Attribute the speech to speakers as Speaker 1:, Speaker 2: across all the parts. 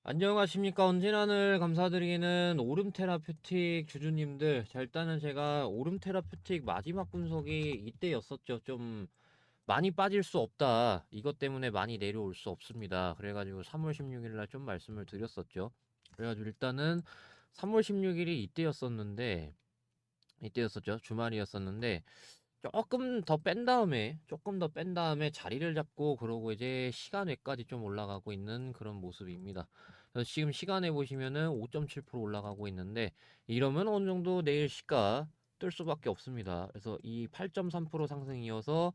Speaker 1: 안녕하십니까. 언제나늘 감사드리는 오름 테라퓨틱 주주님들. 자, 일단은 제가 오름 테라퓨틱 마지막 분석이 이때였었죠. 좀 많이 빠질 수 없다. 이것 때문에 많이 내려올 수 없습니다. 그래가지고 3월 16일 날 좀 말씀을 드렸었죠. 그래가지고 일단은 3월 16일이 이때였었죠. 주말이었었는데, 조금 더 뺀 다음에 자리를 잡고 그러고 이제 시간외까지 좀 올라가고 있는 그런 모습입니다. 그래서 지금 시간에 보시면은 5.7% 올라가고 있는데 이러면 어느 정도 내일 시가 뜰 수밖에 없습니다. 그래서 이 8.3% 상승이어서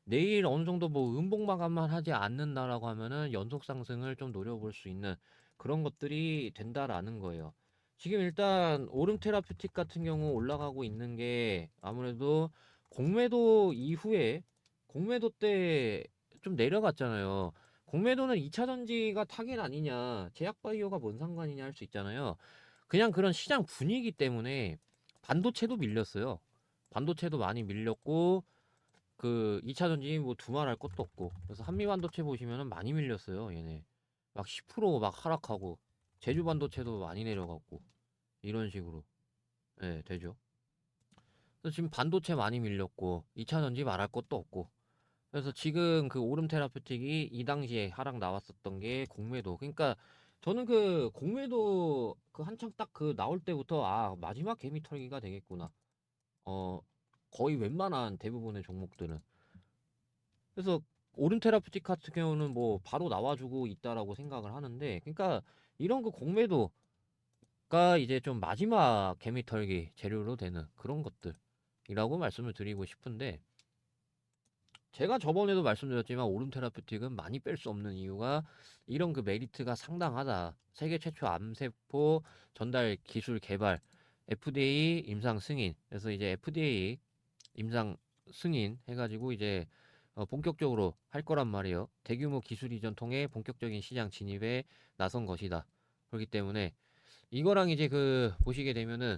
Speaker 1: 내일 어느 정도 뭐 음봉 마감만 하지 않는다라고 하면은 연속 상승을 좀 노려볼 수 있는 그런 것들이 된다라는 거예요. 지금 일단 오름 테라퓨틱 같은 경우 올라가고 있는 게 아무래도 공매도 이후에 공매도 때 좀 내려갔잖아요. 공매도는 2차 전지가 타겟 아니냐, 제약바이오가 뭔 상관이냐 할 수 있잖아요. 그냥 그런 시장 분위기 때문에 반도체도 밀렸어요. 반도체도 많이 밀렸고 그 2차 전지 뭐 두말할 것도 없고 그래서 한미 반도체 보시면은 많이 밀렸어요. 얘네 막 10%막 하락하고 제주 반도체도 많이 내려갔고 이런 식으로 되죠. 그래서 지금 반도체 많이 밀렸고 2차 전지 말할 것도 없고 그래서 지금 그 오름 테라퓨틱이 이 당시에 하락 나왔었던 게 공매도. 그러니까 저는 그 공매도 그 한창 딱 그 나올 때부터 아 마지막 개미 털기가 되겠구나. 어 거의 웬만한 대부분의 종목들은. 그래서 오른 테라퓨틱 같은 경우는 뭐 바로 나와주고 있다라고 생각을 하는데, 그러니까 이런 그 공매도가 이제 좀 마지막 개미 털기 재료로 되는 그런 것들이라고 말씀을 드리고 싶은데, 제가 저번에도 말씀드렸지만 오름 테라퓨틱은 많이 뺄 수 없는 이유가 이런 그 메리트가 상당하다. 세계 최초 암세포 전달 기술 개발, FDA 임상 승인. 그래서 이제 FDA 임상 승인 해가지고 이제 본격적으로 할 거란 말이에요. 대규모 기술 이전 통해 본격적인 시장 진입에 나선 것이다. 그렇기 때문에 이거랑 이제 그 보시게 되면은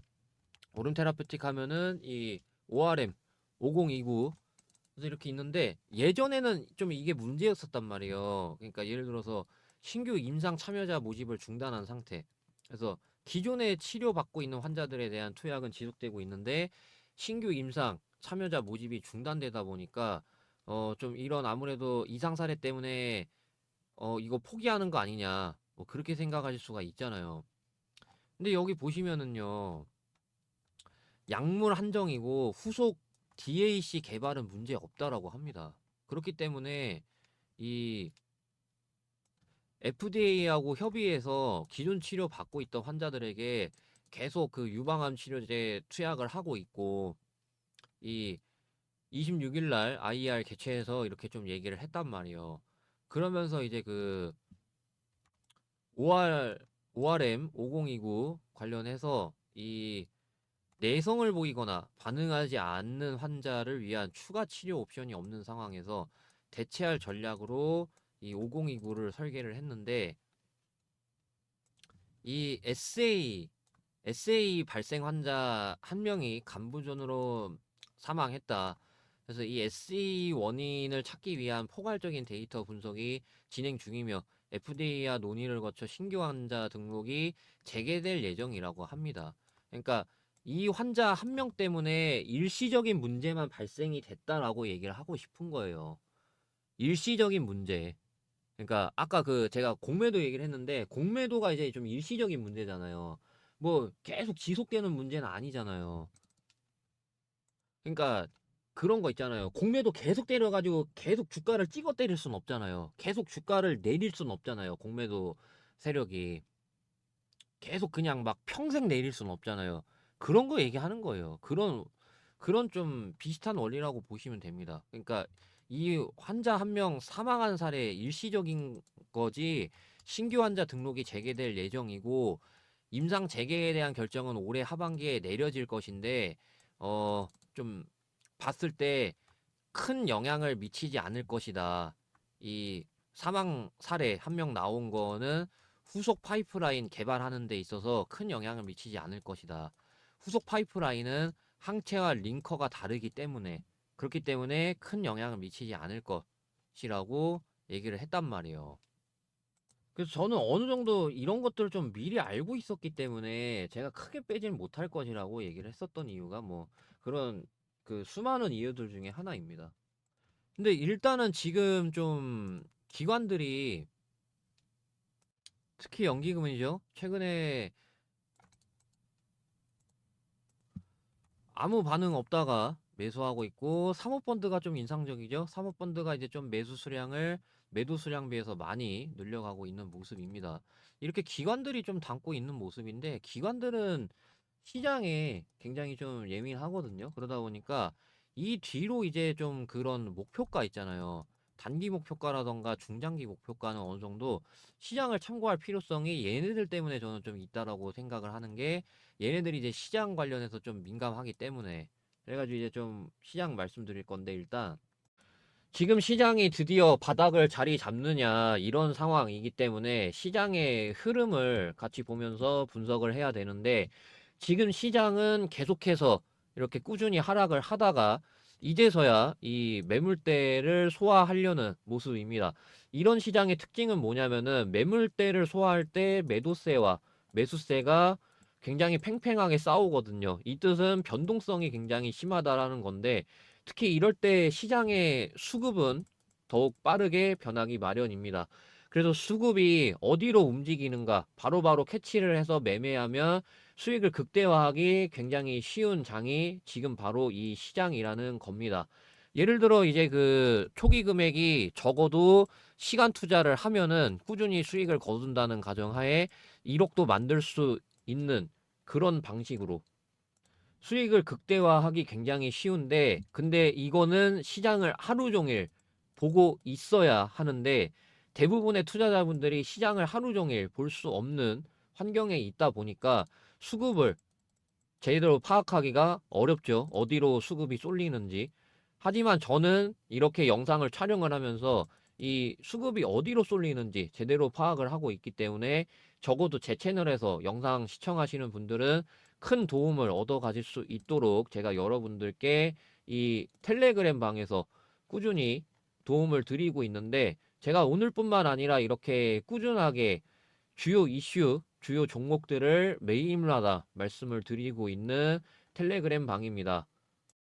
Speaker 1: 오름 테라퓨틱 하면은 이 ORM 5029 그래서 이렇게 있는데 예전에는 좀 이게 문제였었단 말이에요. 그러니까 예를 들어서 신규 임상 참여자 모집을 중단한 상태. 그래서 기존에 치료받고 있는 환자들에 대한 투약은 지속되고 있는데 신규 임상 참여자 모집이 중단되다 보니까 좀 이런 아무래도 이상 사례 때문에 이거 포기하는 거 아니냐 뭐 그렇게 생각하실 수가 있잖아요. 근데 여기 보시면은요. 약물 한정이고 후속 DAC 개발은 문제 없다라고 합니다. 그렇기 때문에 이 FDA하고 협의해서 기존 치료 받고 있던 환자들에게 계속 그 유방암 치료제 투약을 하고 있고 이 26일 날 IR 개최해서 이렇게 좀 얘기를 했단 말이에요. 그러면서 이제 그 OR ORM 5029 관련해서 이 내성을 보이거나 반응하지 않는 환자를 위한 추가 치료 옵션이 없는 상황에서 대체할 전략으로 이 5029를 설계를 했는데 이 SA 발생 환자 한 명이 간부전으로 사망했다. 그래서 이 SE 원인을 찾기 위한 포괄적인 데이터 분석이 진행 중이며 FDA와 논의를 거쳐 신규 환자 등록이 재개될 예정이라고 합니다. 그러니까 이 환자 한 명 때문에 일시적인 문제만 발생이 됐다라고 얘기를 하고 싶은 거예요. 일시적인 문제. 그러니까 아까 그 제가 공매도 얘기를 했는데 공매도가 이제 좀 일시적인 문제잖아요. 뭐 계속 지속되는 문제는 아니잖아요. 그러니까 그런 거 있잖아요. 공매도 계속 때려가지고 계속 주가를 찍어 때릴 순 없잖아요. 계속 주가를 내릴 순 없잖아요. 공매도 세력이 계속 그냥 막 평생 내릴 순 없잖아요. 그런 거 얘기하는 거예요. 그런 좀 비슷한 원리라고 보시면 됩니다. 그러니까 이 환자 한 명 사망한 사례 일시적인 거지 신규 환자 등록이 재개될 예정이고 임상 재개에 대한 결정은 올해 하반기에 내려질 것인데 좀 봤을 때 큰 영향을 미치지 않을 것이다. 이 사망 사례 한 명 나온 거는 후속 파이프라인 개발하는 데 있어서 큰 영향을 미치지 않을 것이다. 후속 파이프라인은 항체와 링커가 다르기 때문에 그렇기 때문에 큰 영향을 미치지 않을 것이라고 얘기를 했단 말이에요. 그래서 저는 어느 정도 이런 것들을 좀 미리 알고 있었기 때문에 제가 크게 빼지는 못할 것이라고 얘기를 했었던 이유가 뭐 그런 그 수많은 이유들 중에 하나입니다. 근데 일단은 지금 좀 기관들이 특히 연기금이죠. 최근에 아무 반응 없다가 매수하고 있고, 사모펀드가 좀 인상적이죠. 사모펀드가 이제 좀 매수 수량을 매도 수량 비해서 많이 늘려가고 있는 모습입니다. 이렇게 기관들이 좀 담고 있는 모습인데, 기관들은 시장에 굉장히 좀 예민하거든요. 그러다 보니까 이 뒤로 이제 좀 그런 목표가 있잖아요. 단기 목표가라던가 중장기 목표가는 어느 정도 시장을 참고할 필요성이 얘네들 때문에 저는 좀 있다라고 생각을 하는 게, 얘네들이 이제 시장 관련해서 좀 민감하기 때문에. 그래가지고 이제 좀 시장 말씀드릴 건데, 일단 지금 시장이 드디어 바닥을 자리 잡느냐 이런 상황이기 때문에 시장의 흐름을 같이 보면서 분석을 해야 되는데, 지금 시장은 계속해서 이렇게 꾸준히 하락을 하다가 이제서야 이 매물대를 소화하려는 모습입니다. 이런 시장의 특징은 뭐냐면은, 매물대를 소화할 때 매도세와 매수세가 굉장히 팽팽하게 싸우거든요. 이 뜻은 변동성이 굉장히 심하다라는 건데, 특히 이럴 때 시장의 수급은 더욱 빠르게 변하기 마련입니다. 그래서 수급이 어디로 움직이는가 바로바로 캐치를 해서 매매하면 수익을 극대화하기 굉장히 쉬운 장이 지금 바로 이 시장이라는 겁니다. 예를 들어 이제 그 초기 금액이 적어도 시간 투자를 하면은 꾸준히 수익을 거둔다는 가정하에 1억도 만들 수 있는 그런 방식으로 수익을 극대화하기 굉장히 쉬운데, 근데 이거는 시장을 하루 종일 보고 있어야 하는데, 대부분의 투자자분들이 시장을 하루 종일 볼 수 없는 환경에 있다 보니까 수급을 제대로 파악하기가 어렵죠. 어디로 수급이 쏠리는지. 하지만 저는 이렇게 영상을 촬영을 하면서 이 수급이 어디로 쏠리는지 제대로 파악을 하고 있기 때문에, 적어도 제 채널에서 영상 시청하시는 분들은 큰 도움을 얻어 가질 수 있도록 제가 여러분들께 이 텔레그램 방에서 꾸준히 도움을 드리고 있는데, 제가 오늘뿐만 아니라 이렇게 꾸준하게 주요 이슈, 주요 종목들을 매일마다 말씀을 드리고 있는 텔레그램 방입니다.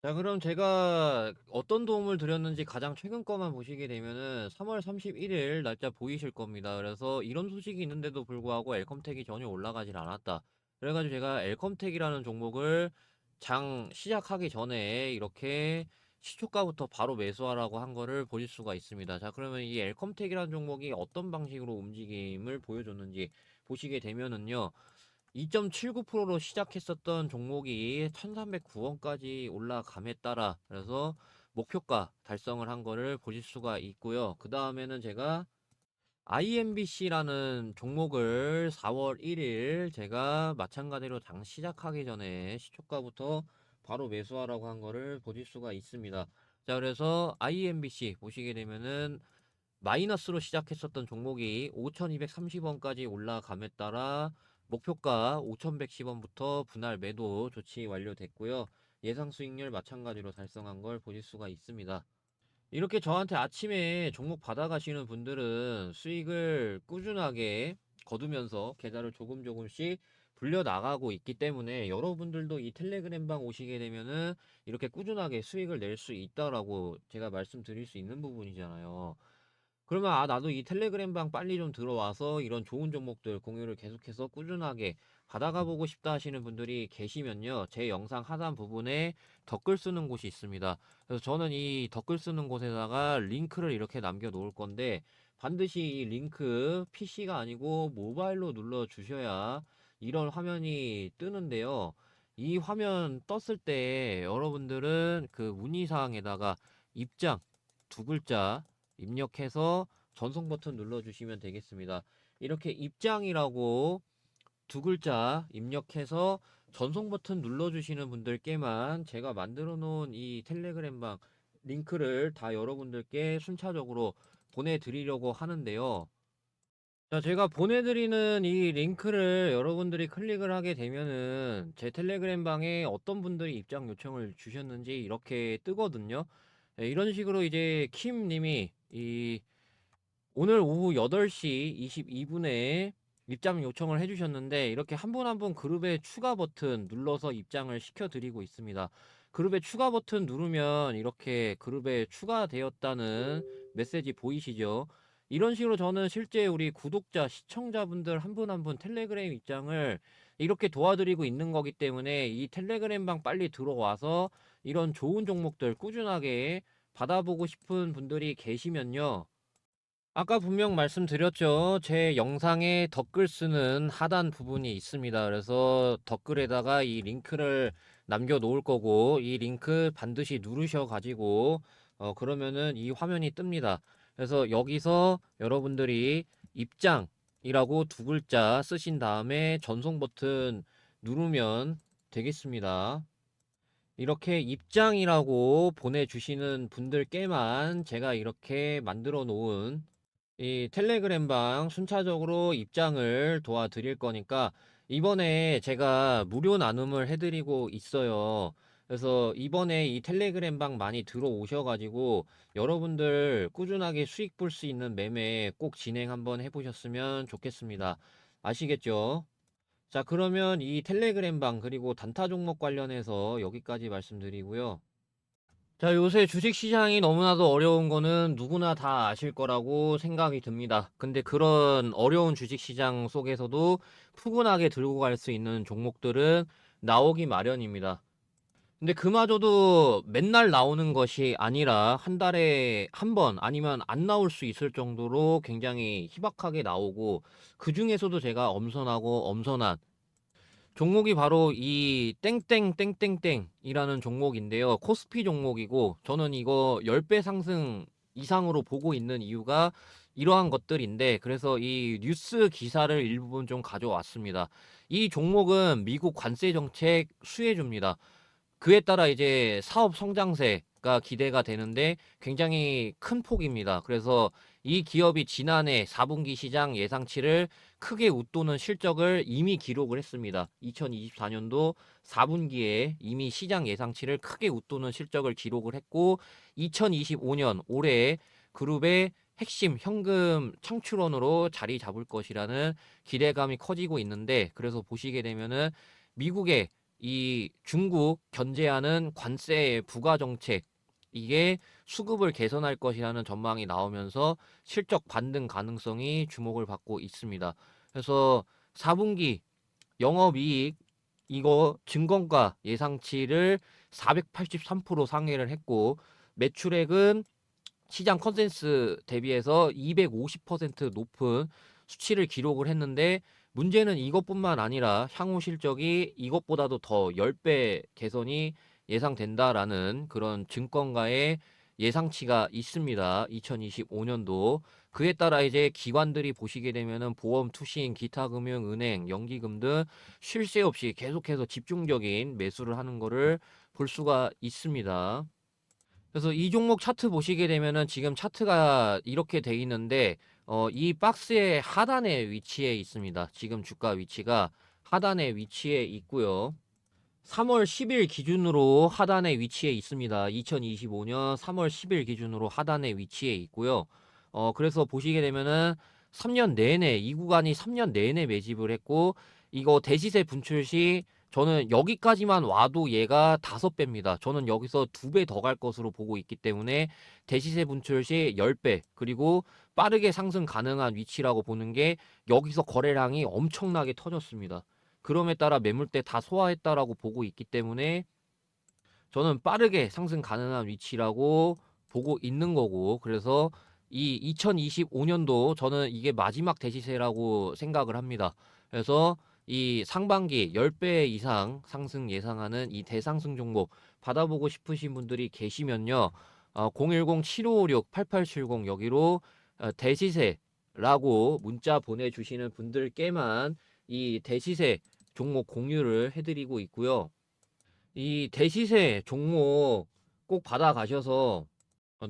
Speaker 1: 자, 그럼 제가 어떤 도움을 드렸는지 가장 최근 거만 보시게 되면은 3월 31일 날짜 보이실 겁니다. 그래서 이런 소식이 있는데도 불구하고 엘컴텍이 전혀 올라가질 않았다. 그래가지고 제가 엘컴텍이라는 종목을 장 시작하기 전에 이렇게 시초가부터 바로 매수하라고 한 거를 보실 수가 있습니다. 자, 그러면 이 엘컴텍이라는 종목이 어떤 방식으로 움직임을 보여줬는지 보시게 되면은요. 2.79%로 시작했었던 종목이 1309원까지 올라감에 따라, 그래서 목표가 달성을 한 거를 보실 수가 있고요. 그 다음에는 제가 IMBC라는 종목을 4월 1일 제가 마찬가지로 장 시작하기 전에 시초가부터 바로 매수하라고 한 거를 보실 수가 있습니다. 자, 그래서 IMBC 보시게 되면은 마이너스로 시작했었던 종목이 5,230원까지 올라감에 따라 목표가 5,110원부터 분할 매도 조치 완료됐고요. 예상 수익률 마찬가지로 달성한 걸 보실 수가 있습니다. 이렇게 저한테 아침에 종목 받아가시는 분들은 수익을 꾸준하게 거두면서 계좌를 조금 조금씩 불려 나가고 있기 때문에, 여러분들도 이 텔레그램방 오시게 되면은 이렇게 꾸준하게 수익을 낼 수 있다라고 제가 말씀드릴 수 있는 부분이잖아요. 그러면 나도 이 텔레그램 방 빨리 좀 들어와서 이런 좋은 종목들 공유를 계속해서 꾸준하게 받아가 보고 싶다 하시는 분들이 계시면요, 제 영상 하단 부분에 댓글 쓰는 곳이 있습니다. 그래서 저는 이 댓글 쓰는 곳에다가 링크를 이렇게 남겨 놓을 건데, 반드시 이 링크 PC가 아니고 모바일로 눌러 주셔야 이런 화면이 뜨는데요. 이 화면 떴을 때 여러분들은 그 문의사항에다가 입장 두 글자 입력해서 전송 버튼 눌러주시면 되겠습니다. 이렇게 입장이라고 두 글자 입력해서 전송 버튼 눌러주시는 분들께만 제가 만들어 놓은 이 텔레그램방 링크를 다 여러분들께 순차적으로 보내드리려고 하는데요. 자, 제가 보내드리는 이 링크를 여러분들이 클릭을 하게 되면은 제 텔레그램 방에 어떤 분들이 입장 요청을 주셨는지 이렇게 뜨거든요. 네, 이런 식으로 이제 킴 님이 이 오늘 오후 8시 22분에 입장 요청을 해주셨는데 이렇게 한 분 한 분 그룹에 추가 버튼 눌러서 입장을 시켜드리고 있습니다. 그룹에 추가 버튼 누르면 이렇게 그룹에 추가되었다는 메시지 보이시죠? 이런 식으로 저는 실제 우리 구독자, 시청자분들 한 분 한 분 텔레그램 입장을 이렇게 도와드리고 있는 거기 때문에 이 텔레그램 방 빨리 들어와서 이런 좋은 종목들 꾸준하게 받아보고 싶은 분들이 계시면요. 아까 분명 말씀드렸죠. 제 영상에 댓글 쓰는 하단 부분이 있습니다. 그래서 댓글에다가 이 링크를 남겨 놓을 거고, 이 링크 반드시 누르셔 가지고, 그러면은 이 화면이 뜹니다. 그래서 여기서 여러분들이 입장이라고 두 글자 쓰신 다음에 전송 버튼 누르면 되겠습니다. 이렇게 입장이라고 보내주시는 분들께만 제가 이렇게 만들어 놓은 이 텔레그램 방 순차적으로 입장을 도와드릴 거니까 이번에 제가 무료 나눔을 해드리고 있어요. 그래서 이번에 이 텔레그램 방 많이 들어오셔가지고 여러분들 꾸준하게 수익 볼 수 있는 매매 꼭 진행 한번 해보셨으면 좋겠습니다. 아시겠죠? 자, 그러면 이 텔레그램 방 그리고 단타 종목 관련해서 여기까지 말씀드리고요. 자, 요새 주식시장이 너무나도 어려운 거는 누구나 다 아실 거라고 생각이 듭니다. 근데 그런 어려운 주식시장 속에서도 푸근하게 들고 갈 수 있는 종목들은 나오기 마련입니다. 근데 그마저도 맨날 나오는 것이 아니라 한 달에 한 번 아니면 안 나올 수 있을 정도로 굉장히 희박하게 나오고 그 중에서도 제가 엄선하고 엄선한 종목이 바로 이 땡땡땡땡땡이라는 종목인데요. 코스피 종목이고 저는 이거 10배 상승 이상으로 보고 있는 이유가 이러한 것들인데 그래서 이 뉴스 기사를 일부분 좀 가져왔습니다. 이 종목은 미국 관세 정책 수혜주입니다. 그에 따라 이제 사업 성장세가 기대가 되는데 굉장히 큰 폭입니다. 그래서 이 기업이 지난해 4분기 시장 예상치를 크게 웃도는 실적을 이미 기록을 했습니다. 2024년도 4분기에 이미 시장 예상치를 크게 웃도는 실적을 기록을 했고 2025년 올해 그룹의 핵심 현금 창출원으로 자리 잡을 것이라는 기대감이 커지고 있는데 그래서 보시게 되면은 미국의 이 중국 견제하는 관세 부과 정책 이게 수급을 개선할 것이라는 전망이 나오면서 실적 반등 가능성이 주목을 받고 있습니다. 그래서 4분기 영업이익 이거 증권가 예상치를 483% 상회를 했고 매출액은 시장 컨센스 대비해서 250% 높은 수치를 기록을 했는데 문제는 이것뿐만 아니라 향후 실적이 이것보다도 더 10배 개선이 예상된다라는 그런 증권가의 예상치가 있습니다. 2025년도. 그에 따라 이제 기관들이 보시게 되면은 보험, 투신, 기타 금융, 은행, 연기금 등 쉴 새 없이 계속해서 집중적인 매수를 하는 거를 볼 수가 있습니다. 그래서 이 종목 차트 보시게 되면은 지금 차트가 이렇게 돼 있는데 이 박스의 하단에 위치해 있습니다. 지금 주가 위치가 하단에 위치해 있고요. 3월 10일 기준으로 하단에 위치해 있습니다. 2025년 3월 10일 기준으로 하단에 위치해 있고요. 그래서 보시게 되면은 3년 내내 이 구간이 3년 내내 매집을 했고 이거 대시세 분출 시 저는 여기까지만 와도 얘가 5배입니다. 저는 여기서 2배 더 갈 것으로 보고 있기 때문에 대시세 분출 시 10배 그리고 빠르게 상승 가능한 위치라고 보는 게 여기서 거래량이 엄청나게 터졌습니다. 그럼에 따라 매물대 다 소화했다라고 보고 있기 때문에 저는 빠르게 상승 가능한 위치라고 보고 있는 거고 그래서 이 2025년도 저는 이게 마지막 대시세라고 생각을 합니다. 그래서 이 상반기 10배 이상 상승 예상하는 이 대상승 종목 받아보고 싶으신 분들이 계시면요. 010-7556-8870 여기로 대시세라고 문자 보내주시는 분들께만 이 대시세 종목 공유를 해드리고 있고요. 이 대시세 종목 꼭 받아가셔서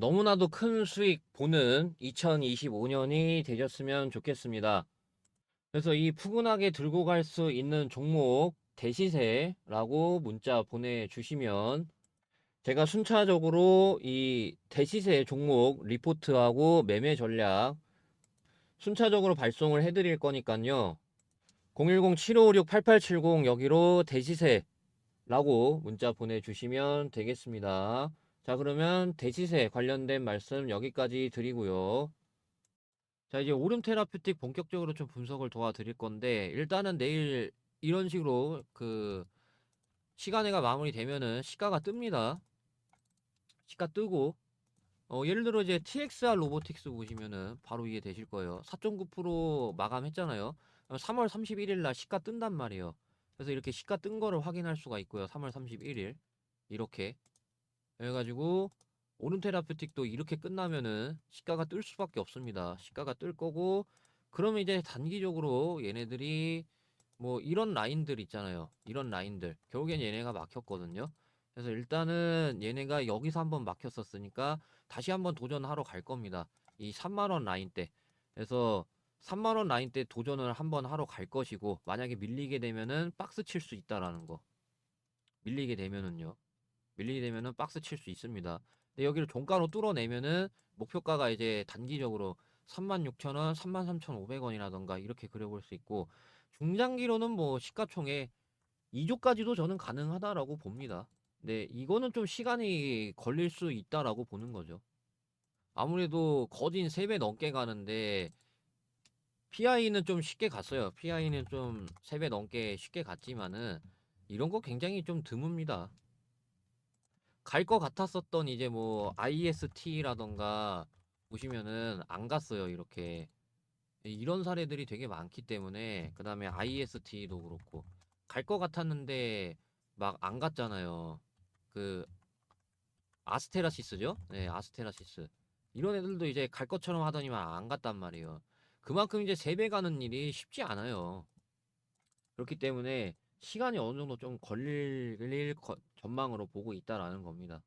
Speaker 1: 너무나도 큰 수익 보는 2025년이 되셨으면 좋겠습니다. 그래서 이 푸근하게 들고 갈 수 있는 종목 대시세라고 문자 보내주시면 제가 순차적으로 이 대시세 종목 리포트하고 매매 전략 순차적으로 발송을 해드릴 거니까요. 010-7556-8870 여기로 대시세라고 문자 보내주시면 되겠습니다. 자, 그러면 대시세 관련된 말씀 여기까지 드리고요. 자, 이제 오름 테라퓨틱 본격적으로 좀 분석을 도와드릴 건데, 일단은 내일 이런 식으로 시간회가 마무리되면은 시가가 뜹니다. 시가 뜨고, 예를 들어 이제 TXR 로보틱스 보시면은 바로 이해되실 거예요. 4.9% 마감했잖아요. 3월 31일 날 시가 뜬단 말이에요. 그래서 이렇게 시가 뜬 거를 확인할 수가 있고요. 3월 31일. 이렇게. 그래가지고, 오름 테라퓨틱도 이렇게 끝나면은 시가가 뜰 수밖에 없습니다. 시가가 뜰 거고, 그러면 이제 단기적으로 얘네들이 뭐 이런 라인들 있잖아요. 이런 라인들. 결국엔 얘네가 막혔거든요. 그래서 일단은 얘네가 여기서 한번 막혔었으니까 다시 한번 도전하러 갈 겁니다. 이 3만원 라인 때. 그래서 3만원 라인 때 도전을 한번 하러 갈 것이고, 만약에 밀리게 되면은 박스 칠 수 있다라는 거. 밀리게 되면은요. 밀리게 되면은 박스 칠 수 있습니다. 근데 여기를 종가로 뚫어내면은 목표가가 이제 단기적으로 36,000원, 33,500원이라던가 이렇게 그려볼 수 있고, 중장기로는 뭐 시가총액 2조까지도 저는 가능하다라고 봅니다. 근데 이거는 좀 시간이 걸릴 수 있다라고 보는 거죠. 아무래도 거진 3배 넘게 가는데 PI는 좀 쉽게 갔어요. PI는 좀 3배 넘게 쉽게 갔지만은 이런 거 굉장히 좀 드뭅니다. 갈 것 같았었던 이제 뭐 IST라던가 보시면은 안 갔어요. 이렇게 이런 사례들이 되게 많기 때문에, 그 다음에 IST도 그렇고 갈 것 같았는데 막 안 갔잖아요. 그 아스테라시스죠? 네, 아스테라시스. 이런 애들도 이제 갈 것처럼 하더니만 안 갔단 말이에요. 그만큼 이제 3배 가는 일이 쉽지 않아요. 그렇기 때문에 시간이 어느 정도 좀 걸릴 전망으로 보고 있다라는 겁니다.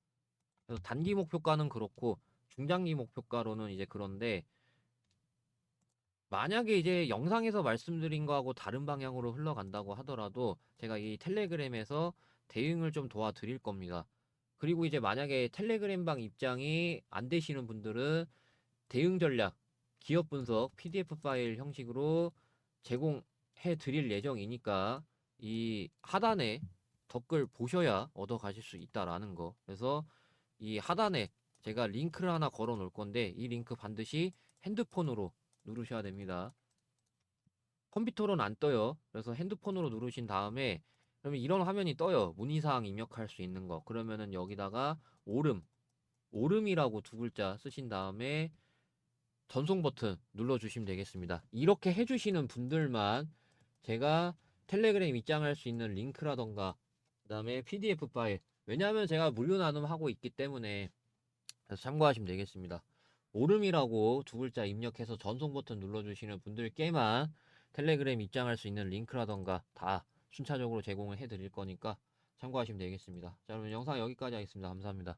Speaker 1: 그래서 단기 목표가는 그렇고 중장기 목표가로는 이제 그런데, 만약에 이제 영상에서 말씀드린 거하고 다른 방향으로 흘러간다고 하더라도 제가 이 텔레그램에서 대응을 좀 도와드릴 겁니다. 그리고 이제 만약에 텔레그램방 입장이 안 되시는 분들은 대응 전략, 기업 분석, PDF 파일 형식으로 제공해 드릴 예정이니까 이 하단에 댓글 보셔야 얻어 가실 수 있다라는 거. 그래서 이 하단에 제가 링크를 하나 걸어 놓을 건데, 이 링크 반드시 핸드폰으로 누르셔야 됩니다. 컴퓨터로는 안 떠요. 그래서 핸드폰으로 누르신 다음에, 그러면 이런 화면이 떠요. 문의사항 입력할 수 있는 거. 그러면은 여기다가 오름, 오름이라고 2글자 쓰신 다음에 전송 버튼 눌러주시면 되겠습니다. 이렇게 해주시는 분들만 제가 텔레그램 입장할 수 있는 링크라던가 그 다음에 PDF 파일, 왜냐하면 제가 무료 나눔하고 있기 때문에, 그래서 참고하시면 되겠습니다. 오름이라고 2글자 입력해서 전송 버튼 눌러주시는 분들께만 텔레그램 입장할 수 있는 링크라던가 다 순차적으로 제공을 해드릴 거니까 참고하시면 되겠습니다. 자, 그러면 영상 여기까지 하겠습니다. 감사합니다.